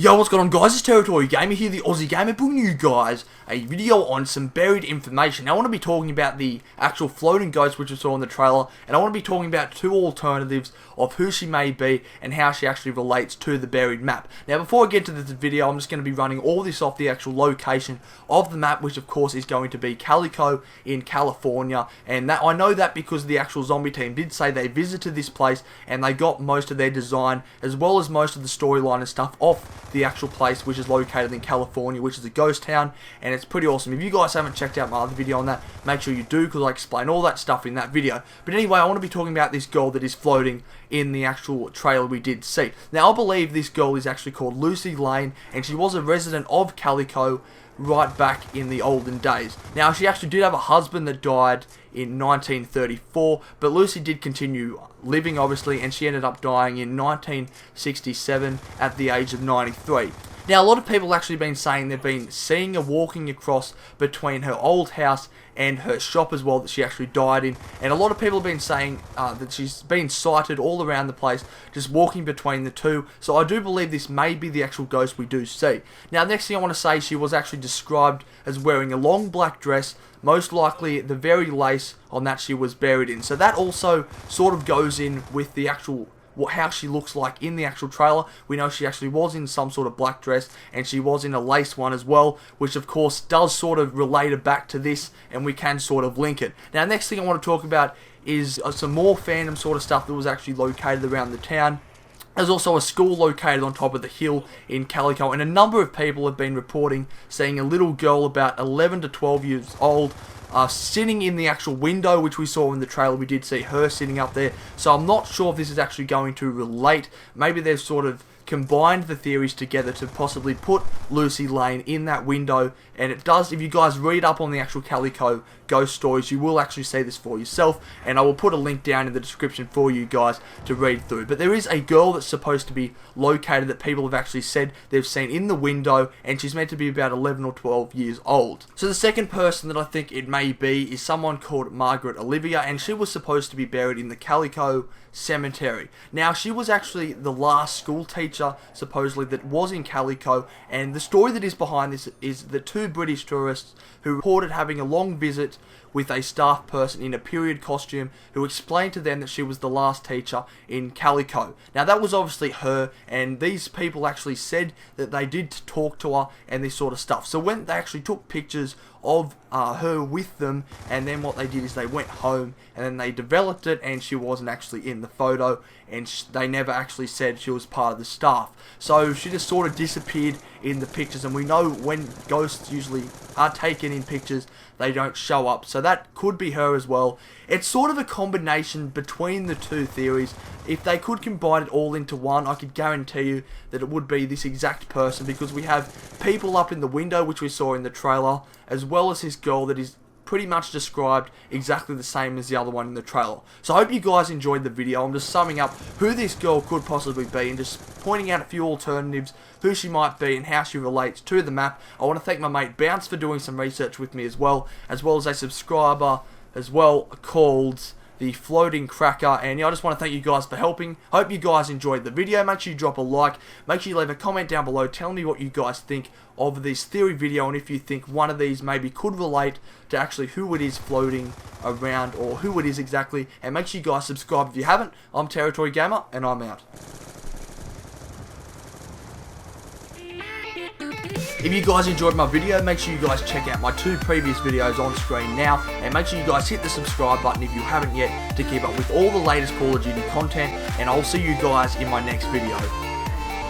Yo, what's going on, guys? It's TerritoryGamer here, the Aussie Gamer, bringing you guys a video on some buried information. Now, I want to be talking about the actual floating ghost which I saw in the trailer, and I want to be talking about two alternatives of who she may be and how she actually relates to the buried map. Now, before I get to this video, I'm just going to be running all this off the actual location of the map, which of course is going to be Calico in California, and that I know that because the actual zombie team did say they visited this place and they got most of their design as well as most of the storyline and stuff off the actual place, which is located in California, which is a ghost town, and it's pretty awesome. If you guys haven't checked out my other video on that, make sure you do, because I explain all that stuff in that video. But anyway, I want to be talking about this girl that is floating in the actual trailer we did see. Now, I believe this girl is actually called Lucy Lane, and she was a resident of Calico right back in the olden days. Now, she actually did have a husband that died in 1934, but Lucy did continue living, obviously, and she ended up dying in 1967 at the age of 93. Now, a lot of people actually been saying they've been seeing her walking across between her old house and her shop as well that she actually died in, and a lot of people have been saying that she's been sighted all around the place just walking between the two, so I do believe this may be the actual ghost we do see. Now, next thing I want to say, she was actually described as wearing a long black dress, most likely the very lace on that she was buried in, so that also sort of goes in with the actual how she looks like in the actual trailer. We know she actually was in some sort of black dress, and she was in a lace one as well, which of course does sort of relate it back to this, and we can sort of link it. Now, next thing I want to talk about is some more fandom sort of stuff that was actually located around the town. There's also a school located on top of the hill in Calico, and a number of people have been reporting seeing a little girl about 11 to 12 years old sitting in the actual window, which we saw in the trailer. We did see her sitting up there, so I'm not sure if this is actually going to relate. Maybe they've sort of combined the theories together to possibly put Lucy Lane in that window, and it does, if you guys read up on the actual Calico ghost stories, you will actually see this for yourself, and I will put a link down in the description for you guys to read through. But there is a girl that's supposed to be located that people have actually said they've seen in the window, and she's meant to be about 11 or 12 years old. So the second person that I think it may be is someone called Margaret Olivier, and she was supposed to be buried in the Calico cemetery. Now, she was actually the last school teacher supposedly that was in Calico, and the story that is behind this is the two British tourists who reported having a long visit with a staff person in a period costume who explained to them that she was the last teacher in Calico. Now, that was obviously her, and these people actually said that they did talk to her and this sort of stuff. So when they actually took pictures of her with them, and then what they did is they went home and then they developed it, and she wasn't actually in the photo, and they never actually said she was part of the staff. So she just sort of disappeared in the pictures, and we know when ghosts usually are taken in pictures, they don't show up. So that could be her as well. It's sort of a combination between the two theories. If they could combine it all into one, I could guarantee you that it would be this exact person, because we have people up in the window, which we saw in the trailer, as well as this girl that is pretty much described exactly the same as the other one in the trailer. So I hope you guys enjoyed the video. I'm just summing up who this girl could possibly be and just pointing out a few alternatives, who she might be and how she relates to the map. I want to thank my mate Bounce for doing some research with me as well as a subscriber as well called the Floating Cracker, and I just want to thank you guys for helping. Hope you guys enjoyed the video. Make sure you drop a like, make sure you leave a comment down below telling me what you guys think of this theory video, and if you think one of these maybe could relate to actually who it is floating around, or who it is exactly. And make sure you guys subscribe if you haven't. I'm TerritoryGamer, and I'm out. If you guys enjoyed my video, make sure you guys check out my two previous videos on screen now, and make sure you guys hit the subscribe button if you haven't yet to keep up with all the latest Call of Duty content, and I'll see you guys in my next video.